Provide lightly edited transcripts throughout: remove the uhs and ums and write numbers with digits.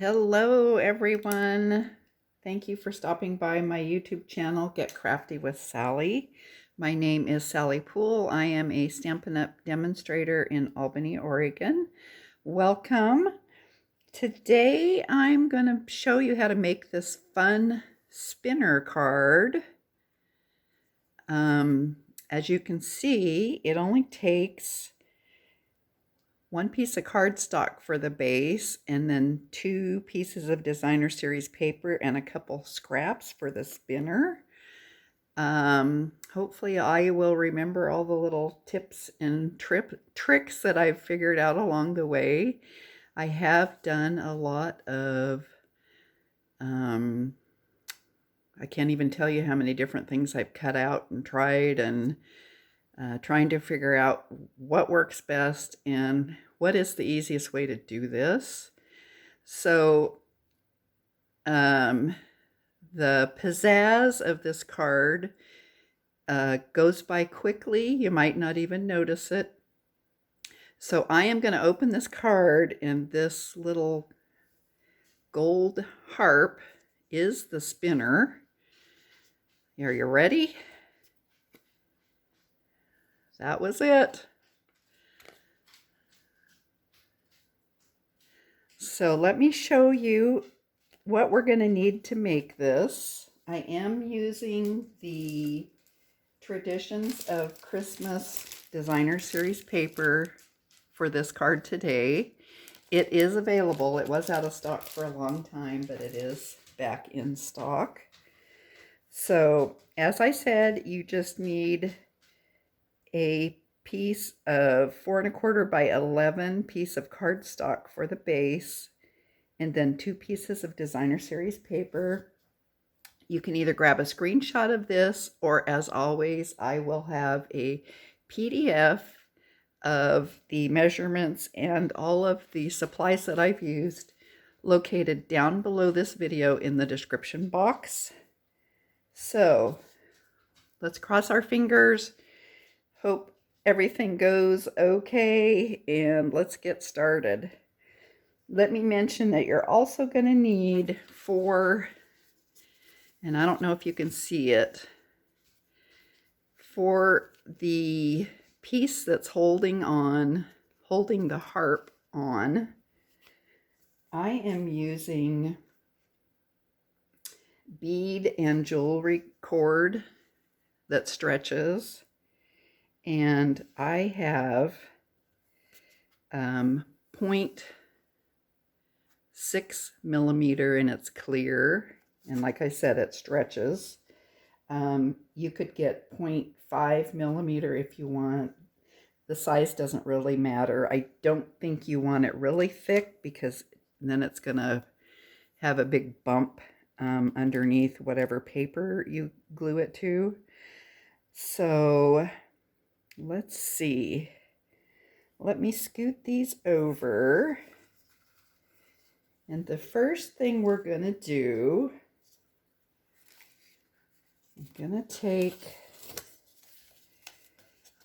Hello, everyone. Thank you for stopping by my YouTube channel, Get Crafty with Sally. My name is Sally Poole. I am a Stampin' Up! Demonstrator in Albany, Oregon. Welcome. Today, I'm going to show you how to make this fun spinner card. As you can see, it only takes one piece of cardstock for the base, and then 2 pieces of designer series paper and a couple scraps for the spinner. Hopefully I will remember all the little tips and tricks that I've figured out along the way. I have done a lot of, I can't even tell you how many different things I've cut out and tried, and trying to figure out what works best and what is the easiest way to do this. So the pizzazz of this card goes by quickly. You might not even notice it. So I am going to open this card, and this little gold harp is the spinner. Are you ready? That was it. So let me show you what we're going to need to make this. I am using the Traditions of Christmas Designer Series paper for this card today. It is available. It was out of stock for a long time, but it is back in stock. So, as I said, you just need a piece of 4 1/4 by 11 piece of cardstock for the base, and then 2 pieces of designer series paper. You can either grab a screenshot of this, or as always, I will have a PDF of the measurements and all of the supplies that I've used located down below this video in the description box. So let's cross our fingers. Hope everything goes okay, and let's get started. Let me mention that you're also going to need 4, and I don't know if you can see it, for the piece that's holding the harp on, I am using bead and jewelry cord that stretches, and I have 0.6 millimeter, and it's clear, and like I said, it stretches. You could get 0.5 millimeter if you want. The size doesn't really matter. I don't think you want it really thick, because then it's going to have a big bump underneath whatever paper you glue it to. So let's see. Let me scoot these over. And the first thing we're going to do, I'm going to take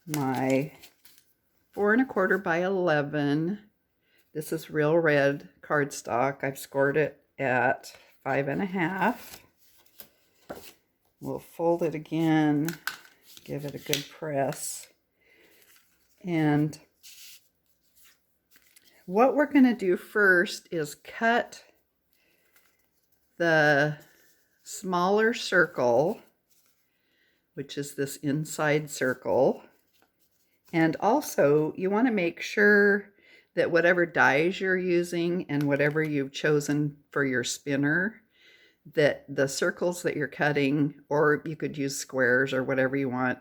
my 4 1/4 by 11. This is real red cardstock. I've scored it at 5 1/2. We'll fold it again, give it a good press. And what we're going to do first is cut the smaller circle, which is this inside circle. And also, you want to make sure that whatever dies you're using and whatever you've chosen for your spinner, that the circles that you're cutting, or you could use squares or whatever you want,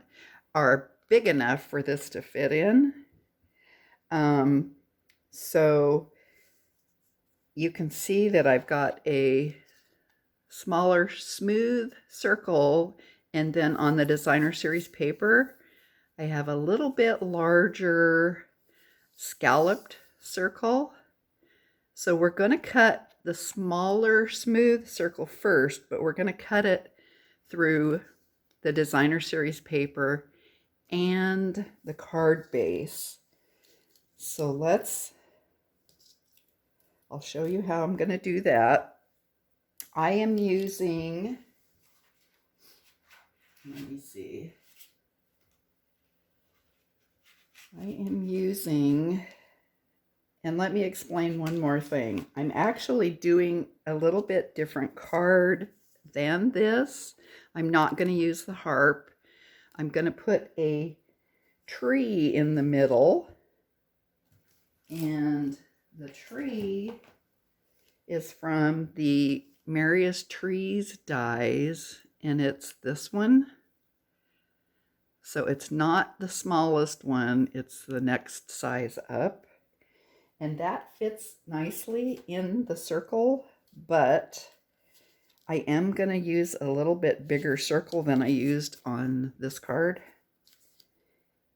are big enough for this to fit in. So you can see that I've got a smaller smooth circle, and then on the designer series paper, I have a little bit larger scalloped circle. So we're going to cut the smaller smooth circle first, but we're going to cut it through the designer series paper and the card base. So I'll show you how I'm going to do that. I am using, let me see. I am using, and let me explain one more thing. I'm actually doing a little bit different card than this. I'm not going to use the harp. I'm going to put a tree in the middle, and the tree is from the Merriest Trees dies, and it's this one. So it's not the smallest one, it's the next size up. And that fits nicely in the circle, but I am going to use a little bit bigger circle than I used on this card.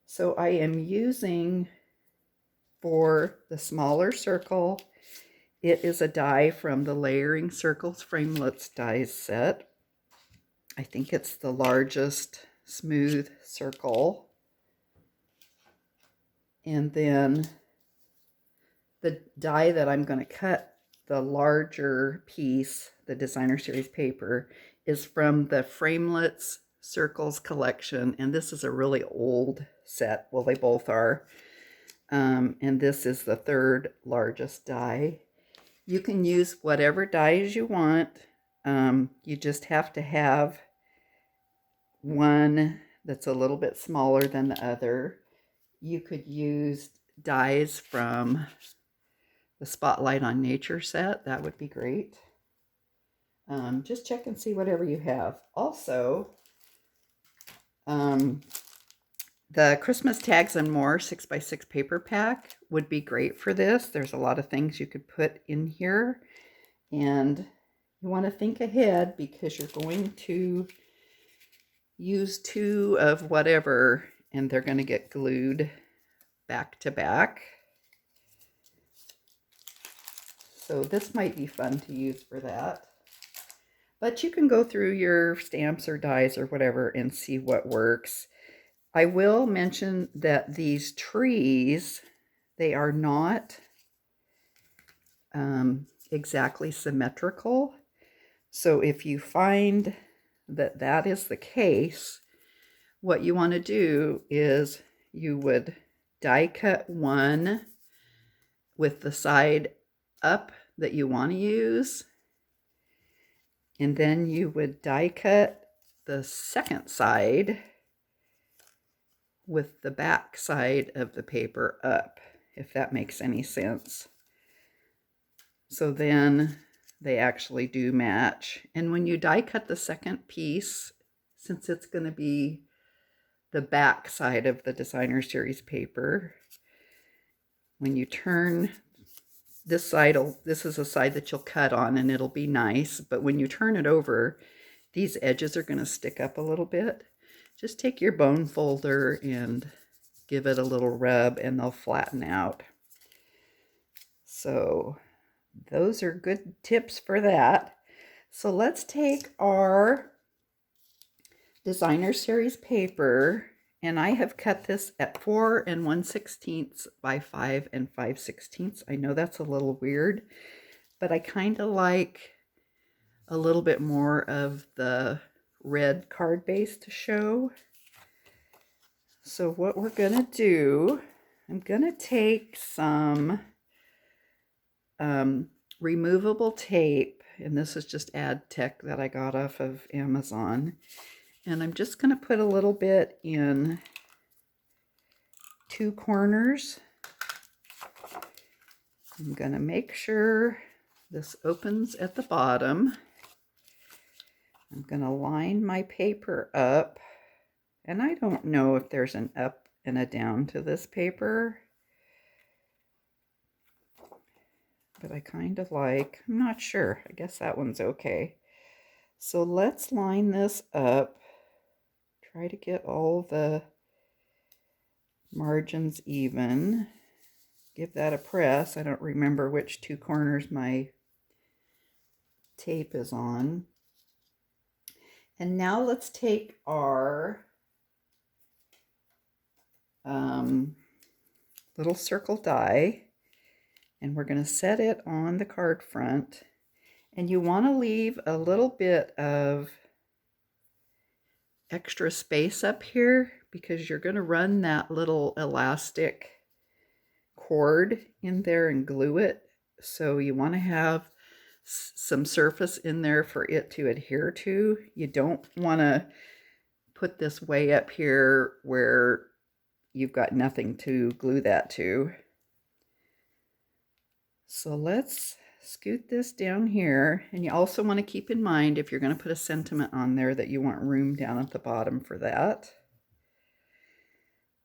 So I am using, for the smaller circle, it is a die from the Layering Circles Framelits dies set. I think it's the largest smooth circle. And then the die that I'm going to cut, the larger piece, the Designer Series paper, is from the Framelits Circles collection. And this is a really old set. Well, they both are. And this is the third largest die. You can use whatever dies you want. You just have to have one that's a little bit smaller than the other. You could use dies from the Spotlight on Nature set. That would be great. Just check and see whatever you have. Also, the Christmas Tags and More 6x6 paper pack would be great for this. There's a lot of things you could put in here. And you want to think ahead because you're going to use 2 of whatever, and they're going to get glued back to back. So this might be fun to use for that. But you can go through your stamps or dies or whatever and see what works. I will mention that these trees, they are not exactly symmetrical. So if you find that that is the case, what you want to do is you would die cut one with the side up that you want to use, and then you would die cut the second side with the back side of the paper up, if that makes any sense. So then they actually do match. And when you die cut the second piece, since it's going to be the back side of the Designer Series paper, when you turn this side, this is a side that you'll cut on and it'll be nice, but when you turn it over, these edges are going to stick up a little bit. Just take your bone folder and give it a little rub and they'll flatten out. So those are good tips for that. So let's take our Designer Series paper, and I have cut this at 4 1/16 by 5 5/16. I know that's a little weird, but I kind of like a little bit more of the red card base to show. So what we're gonna do, I'm gonna take some removable tape, and this is just Ad Tech that I got off of Amazon, and I'm just gonna put a little bit in 2 corners. I'm gonna make sure this opens at the bottom. I'm gonna line my paper up, and I don't know if there's an up and a down to this paper, but I kind of like, I'm not sure, I guess that one's okay. So let's line this up, try to get all the margins even, give that a press. I don't remember which 2 corners my tape is on. And now let's take our little circle die, And we're going to set it on the card front. And you want to leave a little bit of extra space up here because you're going to run that little elastic cord in there and glue it. So you want to have some surface in there for it to adhere to. You don't want to put this way up here where you've got nothing to glue that to. So let's scoot this down here. And you also want to keep in mind, if you're going to put a sentiment on there, that you want room down at the bottom for that.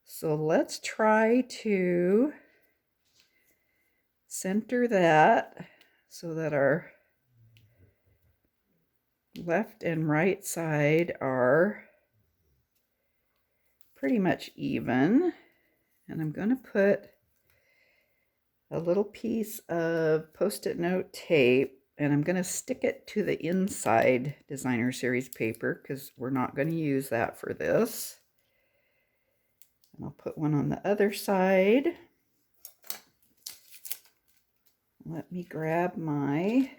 So let's try to center that so that our left and right side are pretty much even. And I'm going to put a little piece of Post-it note tape, and I'm going to stick it to the inside Designer Series paper because we're not going to use that for this. And I'll put one on the other side. Let me grab my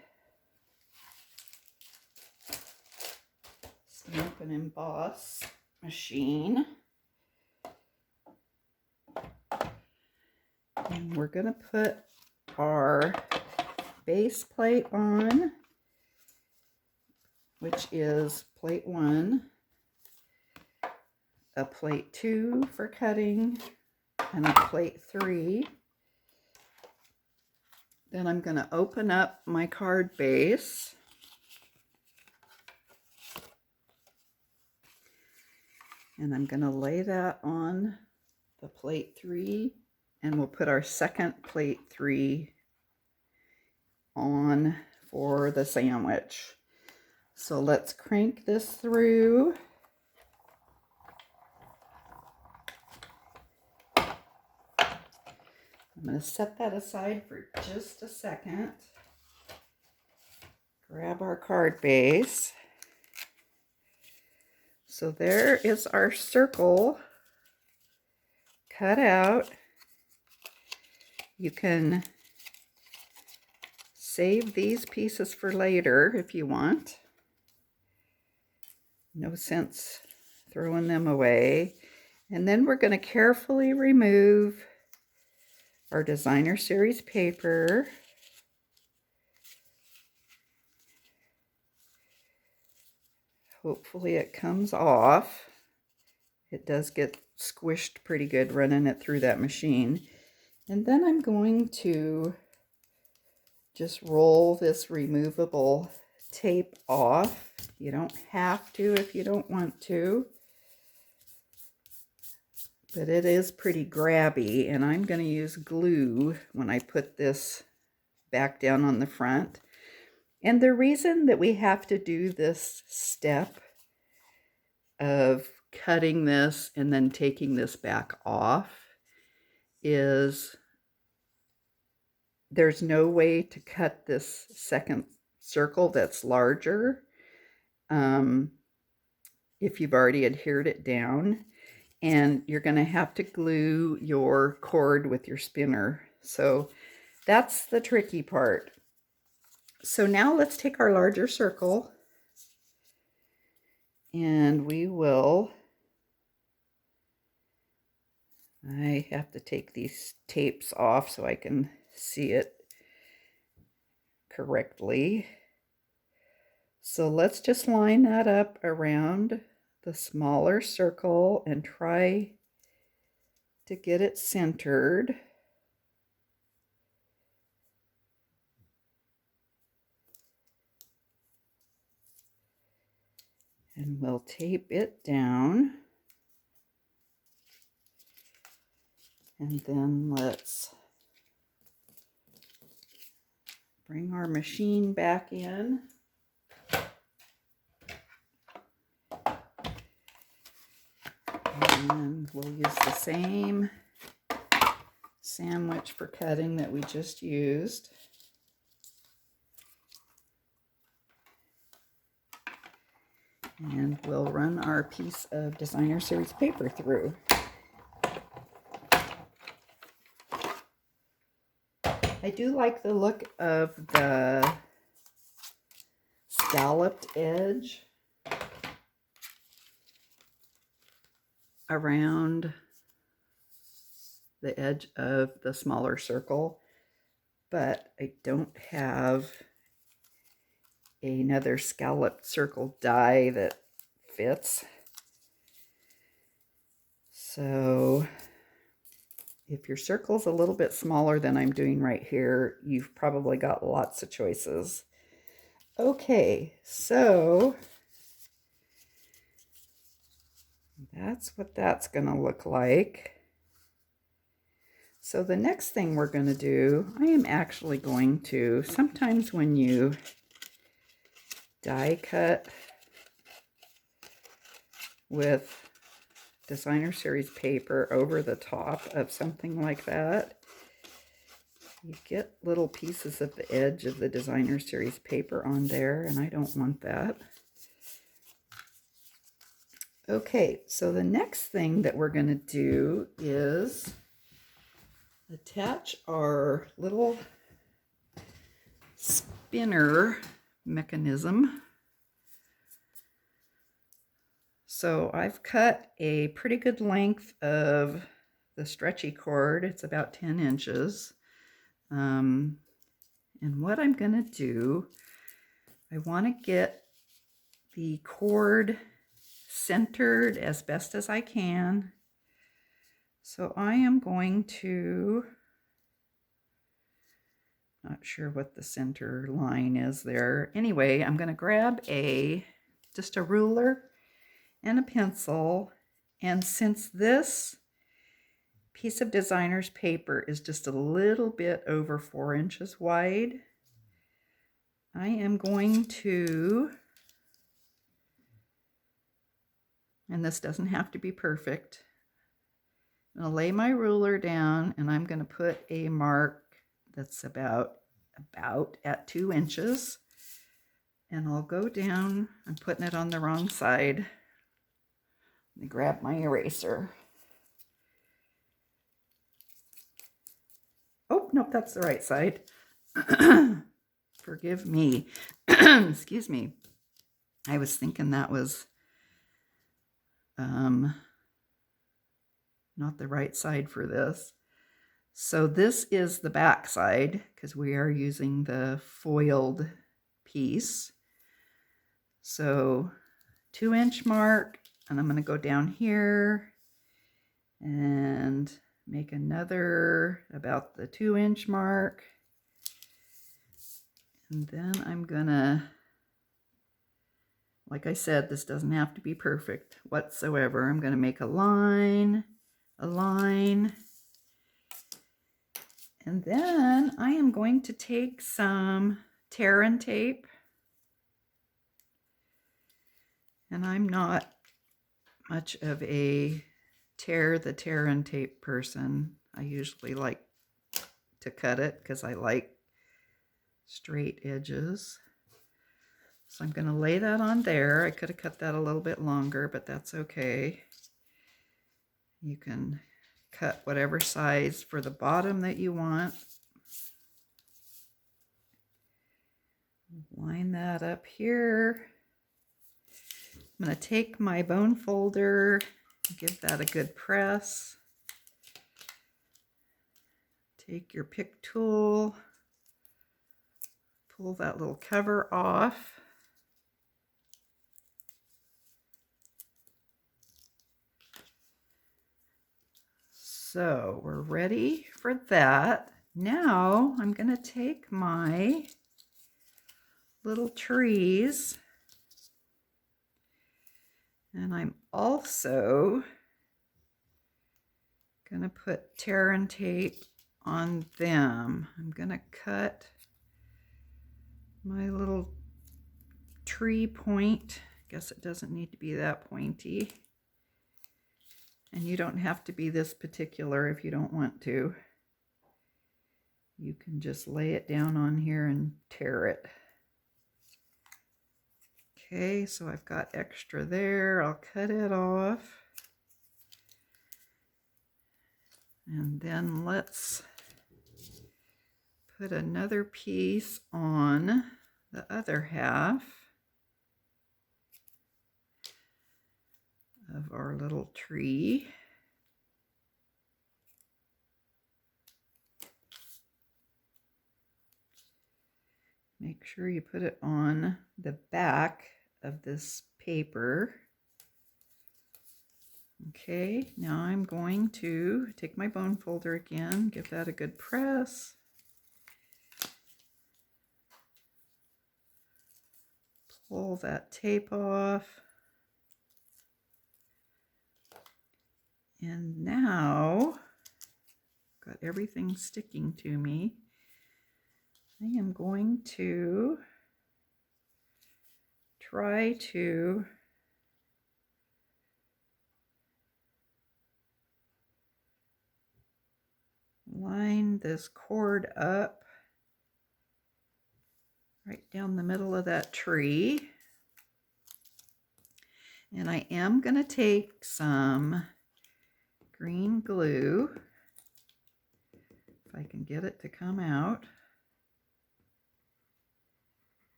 Stampin' and Emboss machine. And we're going to put our base plate on, which is plate 1, a plate 2 for cutting, and a plate 3. Then I'm going to open up my card base. And I'm going to lay that on the plate 3. And we'll put our second plate 3 on for the sandwich. So let's crank this through. I'm going to set that aside for just a second. Grab our card base. So there is our circle cut out. You can save these pieces for later if you want. No sense throwing them away. And then we're going to carefully remove our Designer Series paper. Hopefully it comes off. It does get squished pretty good running it through that machine. And then I'm going to just roll this removable tape off. You don't have to if you don't want to. But it is pretty grabby, and I'm going to use glue when I put this back down on the front. And the reason that we have to do this step of cutting this and then taking this back off is there's no way to cut this second circle that's larger if you've already adhered it down, and you're going to have to glue your cord with your spinner. So that's the tricky part. So now let's take our larger circle and we will, I have to take these tapes off so I can see it correctly. So let's just line that up around the smaller circle and try to get it centered. And we'll tape it down. And then let's bring our machine back in. And we'll use the same sandwich for cutting that we just used. And we'll run our piece of Designer Series paper through. I do like the look of the scalloped edge around the edge of the smaller circle, but I don't have another scalloped circle die that fits. So if your circle's a little bit smaller than I'm doing right here, you've probably got lots of choices. Okay, so that's what that's going to look like. So the next thing we're going to do, I am actually going to, sometimes when you die cut with designer series paper over the top of something like that, you get little pieces of the edge of the designer series paper on there, and I don't want that. Okay, so the next thing that we're going to do is attach our little spinner mechanism. So I've cut a pretty good length of the stretchy cord. It's about 10 inches. And what I'm going to do, I want to get the cord centered as best as I can. So I am going to, not sure what the center line is there. Anyway, I'm going to grab just a ruler and a pencil, and since this piece of designer's paper is just a little bit over 4 inches wide, I am going to, and this doesn't have to be perfect, I'm going to lay my ruler down and I'm going to put a mark that's about at 2 inches, and I'll go down. I'm putting it on the wrong side. Let me grab my eraser. Oh, nope, that's the right side. Forgive me. Excuse me. I was thinking that was not the right side for this. So this is the back side because we are using the foiled piece. So 2-inch mark, and I'm going to go down here and make another about the 2-inch mark. And then I'm gonna, like I said, this doesn't have to be perfect whatsoever. I'm gonna make a line, and then I am going to take some tear and tape. And I'm not much of a tear and tape person. I usually like to cut it because I like straight edges. So I'm going to lay that on there. I could have cut that a little bit longer, but that's okay. You can cut whatever size for the bottom that you want. Line that up here. I'm going to take my bone folder, give that a good press. Take your pick tool, pull that little cover off. So we're ready for that. Now I'm going to take my little trees, and I'm also going to put tear and tape on them. I'm going to cut my little tree point. Guess it doesn't need to be that pointy. And you don't have to be this particular if you don't want to. You can just lay it down on here and tear it. Okay, so I've got extra there. I'll cut it off. And then let's put another piece on the other half of our little tree. Make sure you put it on the back of this paper. Okay, now I'm going to take my bone folder again, give that a good press. Pull that tape off. And now, got everything sticking to me. I am going to try to line this cord up right down the middle of that tree. And I am going to take some green glue, if I can get it to come out.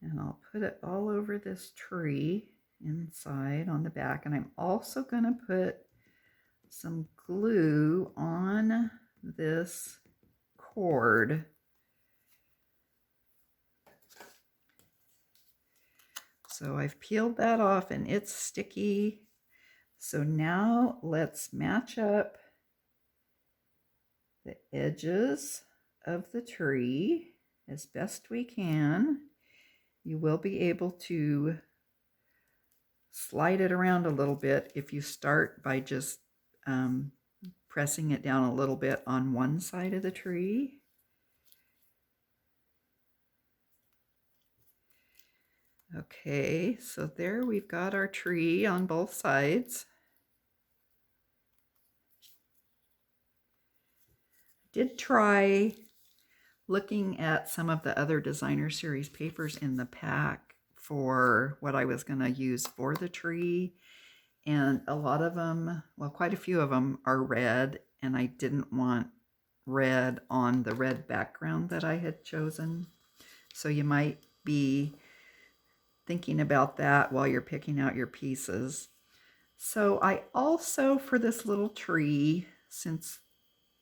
And I'll put it all over this tree inside on the back. And I'm also going to put some glue on this cord. So I've peeled that off and it's sticky. So now let's match up the edges of the tree as best we can. You will be able to slide it around a little bit if you start by just pressing it down a little bit on one side of the tree. Okay, so there we've got our tree on both sides. Did try looking at some of the other designer series papers in the pack for what I was going to use for the tree, and a lot of them, well, quite a few of them are red, and I didn't want red on the red background that I had chosen. So you might be thinking about that while you're picking out your pieces. So I also, for this little tree, since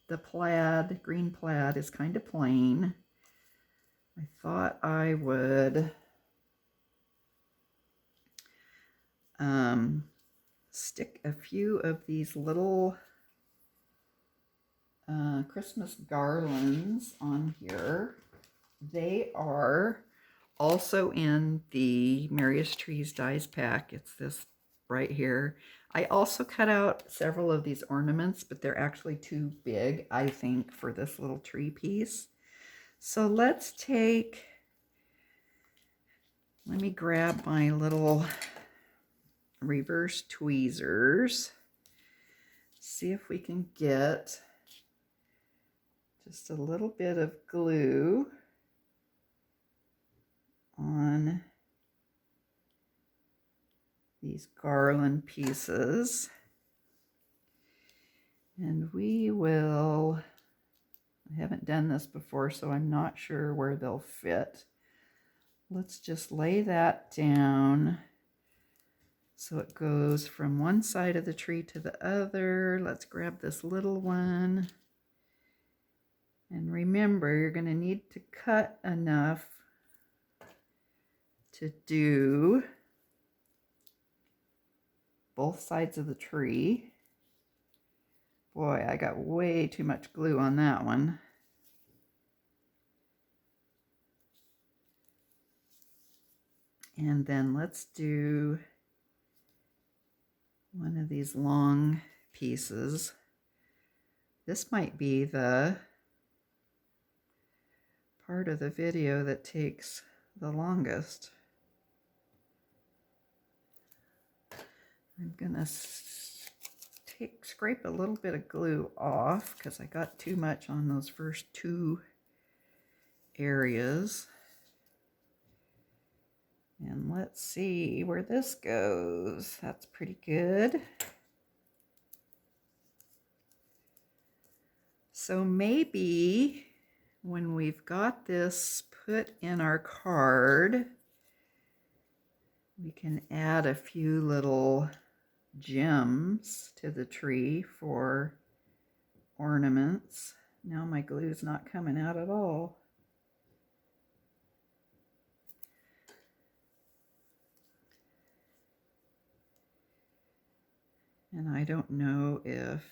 the plaid, green plaid, is kind of plain, I thought I would stick a few of these little Christmas garlands on here. They are also in the Merriest Trees Dies pack. It's this right here. I also cut out several of these ornaments, but they're actually too big, I think, for this little tree piece. So let's take, let me grab my little reverse tweezers, see if we can get just a little bit of glue on these garland pieces. And we will, I haven't done this before, so I'm not sure where they'll fit. Let's just lay that down so it goes from one side of the tree to the other. Let's grab this little one. And remember, you're going to need to cut enough to do both sides of the tree. Boy, I got way too much glue on that one. And then let's do one of these long pieces. This might be the part of the video that takes the longest. I'm gonna scrape a little bit of glue off because I got too much on those first two areas. And let's see where this goes. That's pretty good. So maybe when we've got this put in our card, we can add a few little gems to the tree for ornaments. Now my glue's not coming out at all. And I don't know if,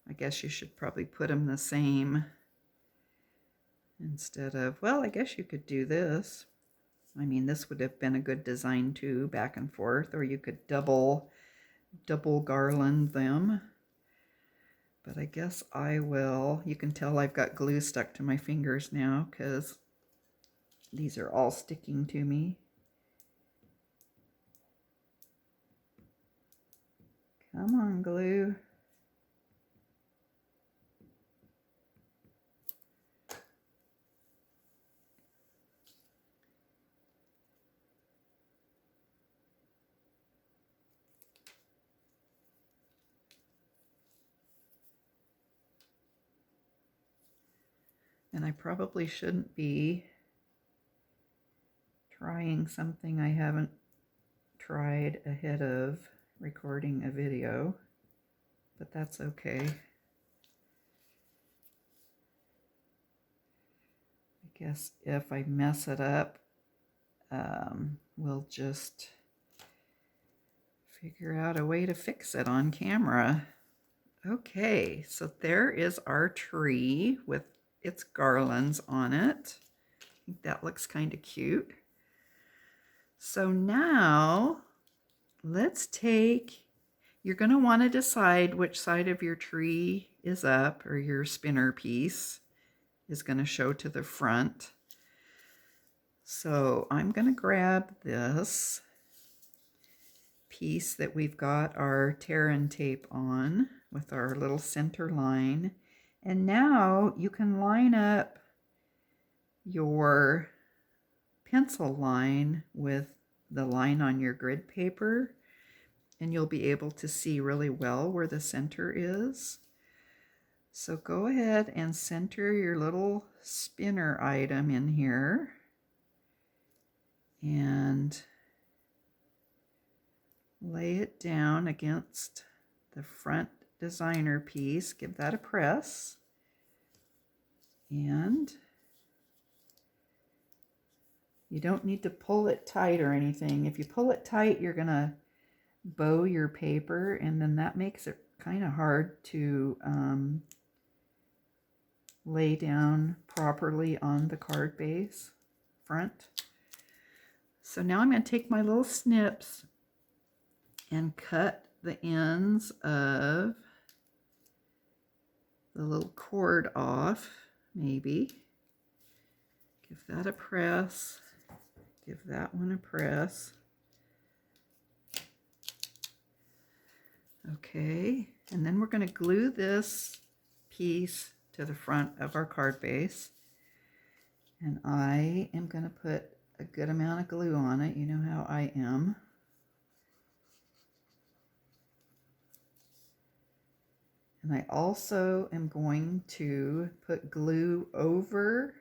I guess you should probably put them the same instead of, well, I guess you could do this. I mean, this would have been a good design too, back and forth, or you could double garland them. But I guess I will. You can tell I've got glue stuck to my fingers now because these are all sticking to me. Come on, glue. And I probably shouldn't be trying something I haven't tried ahead of recording a video, but that's okay. I guess if I mess it up, we'll just figure out a way to fix it on camera. Okay, so there is our tree with its garlands on it. I think that looks kind of cute. So now let's take, you're going to want to decide which side of your tree is up, or your spinner piece is going to show to the front. So I'm going to grab this piece that we've got our tear and tape on with our little center line. And now you can line up your pencil line with the line on your grid paper, and you'll be able to see really well where the center is. So go ahead and center your little spinner item in here and lay it down against the front designer piece. Give that a press. And you don't need to pull it tight or anything. If you pull it tight, you're going to bow your paper, and then that makes it kind of hard to lay down properly on the card base front. So now I'm going to take my little snips and cut the ends of the little cord off, maybe. Give that a press. Give that one a press. Okay, and then we're going to glue this piece to the front of our card base. And I am going to put a good amount of glue on it. You know how I am. And I also am going to put glue over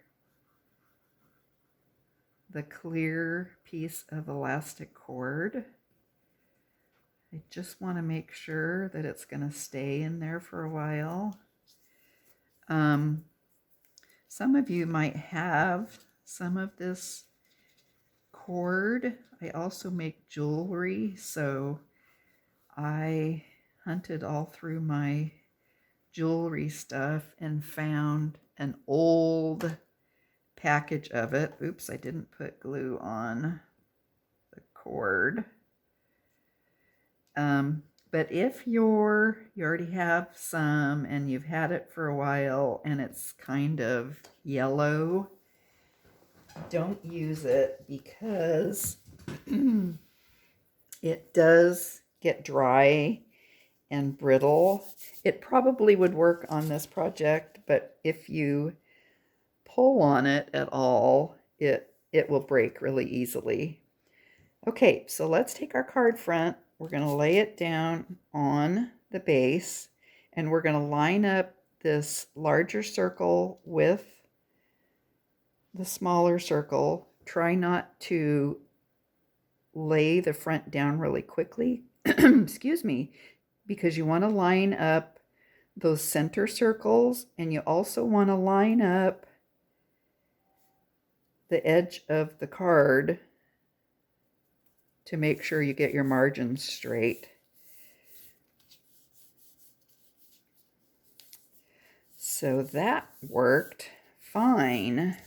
the clear piece of elastic cord. I just want to make sure that it's going to stay in there for a while. Some of you might have some of this cord. I also make jewelry, so I hunted all through my jewelry stuff and found an old package of it. Oops, I didn't put glue on the cord. But if you already have some and you've had it for a while and it's kind of yellow, don't use it because it does get dry and brittle. It probably would work on this project, but if you pull on it at all, it will break really easily. Okay, so let's take our card front. We're going to lay it down on the base, And we're going to line up this larger circle with the smaller circle. Try not to lay the front down really quickly, excuse me, because you want to line up those center circles, and you also want to line up the edge of the card to make sure you get your margins straight. So that worked fine.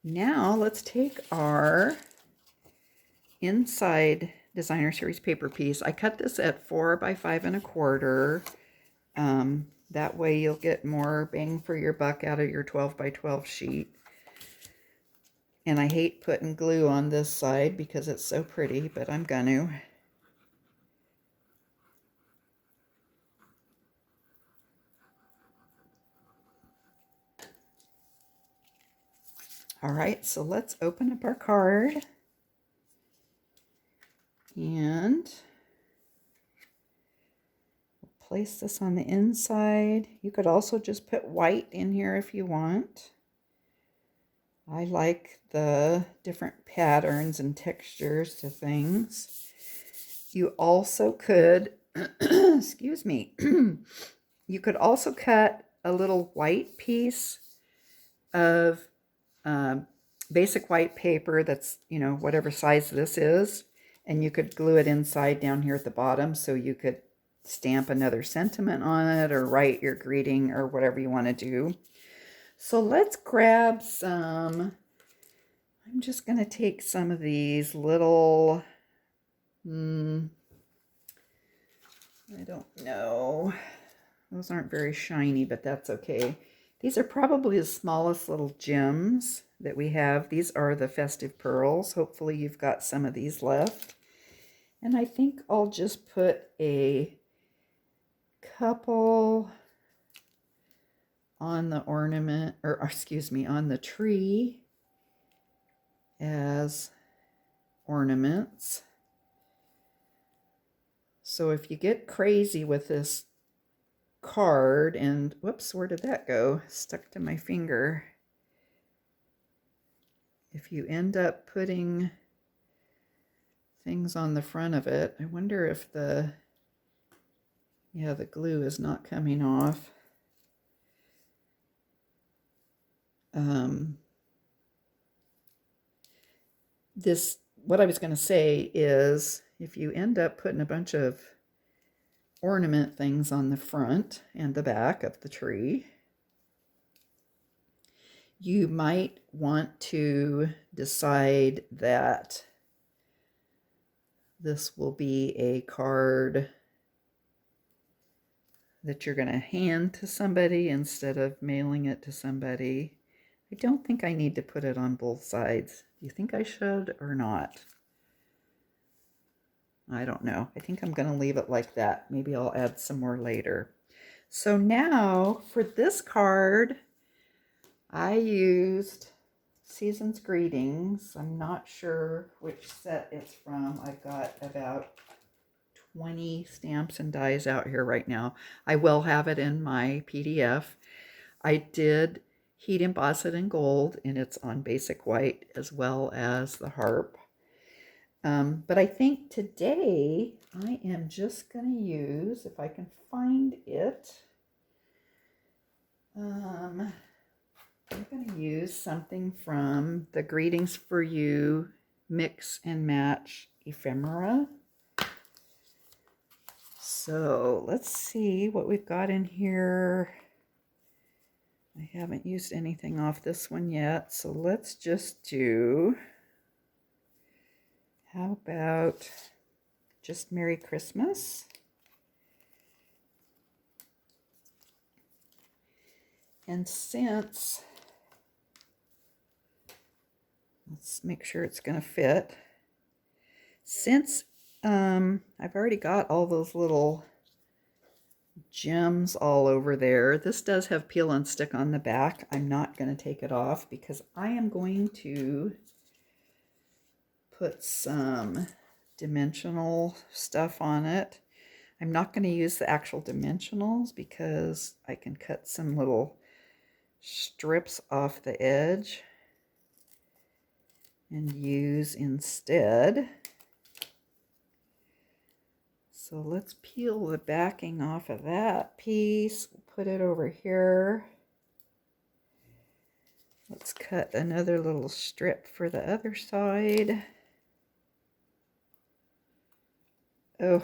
Now let's take our inside Designer Series paper piece. I cut this at 4 by 5 1/4. That way you'll get more bang for your buck out of your 12 by 12 sheet. And I hate putting glue on this side because it's so pretty, but I'm gonna. All right, so let's open up our card. And place this on the inside. You could also just put white in here if you want. I like the different patterns and textures to things. You also could, excuse me, you could also cut a little white piece of basic white paper that's, you know, whatever size this is, and you could glue it inside down here at the bottom so you could stamp another sentiment on it or write your greeting or whatever you want to do. So let's grab some, I'm just going to take some of these little, I don't know, those aren't very shiny, but that's okay. These are probably the smallest little gems that we have. These are the festive pearls. Hopefully you've got some of these left. And I think I'll just put a couple on the ornament, or excuse me, on the tree as ornaments. So if you get crazy with this card and, whoops, where did that go? Stuck to my finger. If you end up putting things on the front of it, I wonder if the glue is not coming off. What I was going to say is, if you end up putting a bunch of ornament things on the front and the back of the tree, you might want to decide that this will be a card that you're going to hand to somebody instead of mailing it to somebody. I don't think I need to put it on both sides. Do you think I should or not? I don't know. I think I'm going to leave it like that. Maybe I'll add some more later. So now for this card, I used Season's Greetings. I'm not sure which set it's from. I've got about 20 stamps and dies out here right now. I will have it in my PDF. I did heat emboss it in gold, and it's on basic white as well as the harp. But I think today I am just going to use, if I can find it, I'm going to use something from the Greetings for You Mix and Match Ephemera. So let's see what we've got in here. I haven't used anything off this one yet, so let's just do, how about just Merry Christmas? And since, let's make sure it's going to fit. Since I've already got all those little gems all over there, this does have peel and stick on the back. I'm not going to take it off because I am going to put some dimensional stuff on it. I'm not going to use the actual dimensionals because I can cut some little strips off the edge and use instead. So let's peel the backing off of that piece. We'll put it over here. Let's cut another little strip for the other side. Oh,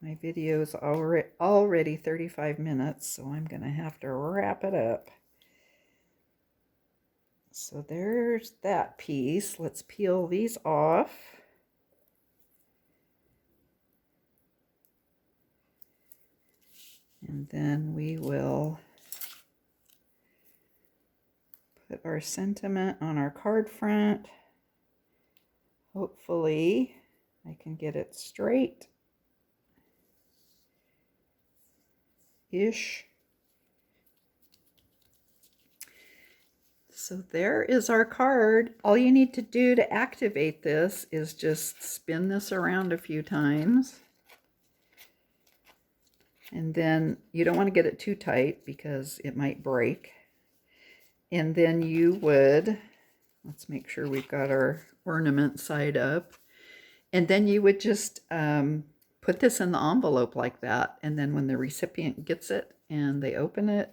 my video is already 35 minutes, so I'm going to have to wrap it up. So there's that piece. Let's peel these off. And then we will put our sentiment on our card front. Hopefully I can get it straight-ish. So there is our card. All you need to do to activate this is just spin this around a few times. And then you don't want to get it too tight because it might break. And then you would, let's make sure we've got our ornament side up. And then you would just put this in the envelope like that. And then when the recipient gets it and they open it,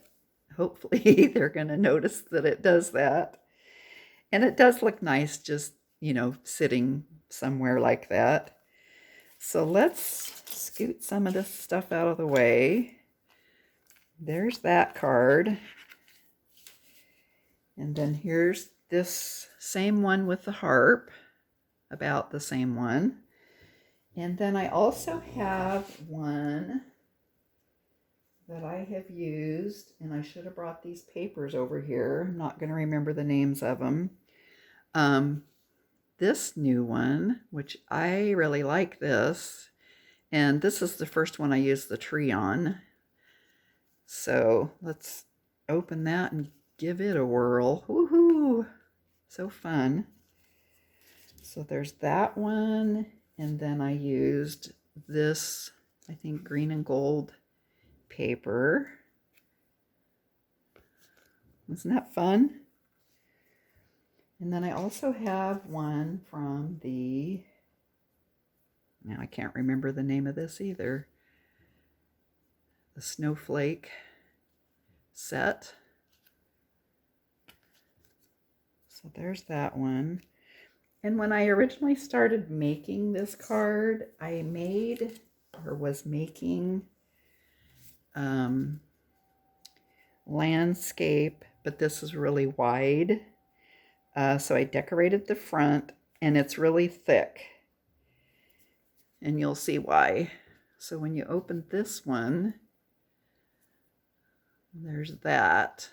hopefully they're going to notice that it does that. And it does look nice just, you know, sitting somewhere like that. So let's scoot some of this stuff out of the way. There's that card. And then here's this same one with the harp, about the same one. And then I also have one that I have used, and I should have brought these papers over here. I'm not going to remember the names of them. This new one, which I really like this, and this is the first one I used the tree on. So let's open that and give it a whirl. Woohoo! So fun. So there's that one, and then I used this, I think, green and gold paper. Isn't that fun? And then I also have one from the, now I can't remember the name of this either, the snowflake set. So there's that one. And when I originally started making this card, I made, or was making, landscape, but this is really wide. So I decorated the front, and it's really thick. And you'll see why. So when you open this one, there's that.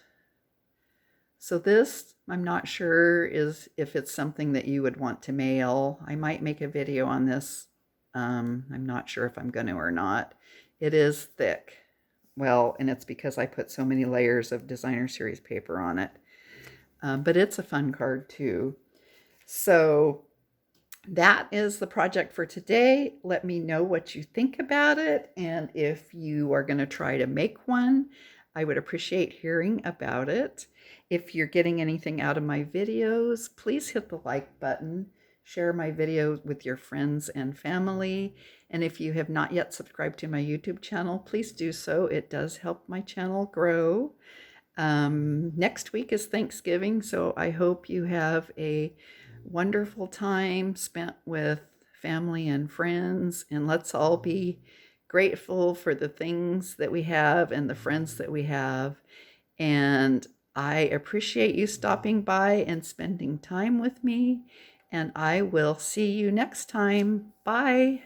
So this, I'm not sure if it's something that you would want to mail. I might make a video on this. I'm not sure if I'm going to or not. It is thick. Well, and it's because I put so many layers of designer series paper on it. But it's a fun card too. So that is the project for today. Let me know what you think about it. And if you are going to try to make one, I would appreciate hearing about it. If you're getting anything out of my videos, please hit the like button. Share my video with your friends and family. And if you have not yet subscribed to my YouTube channel, please do so. It does help my channel grow. Next week is Thanksgiving, so I hope you have a wonderful time spent with family and friends, and let's all be grateful for the things that we have and the friends that we have. And I appreciate you stopping by and spending time with me, and I will see you next time. Bye.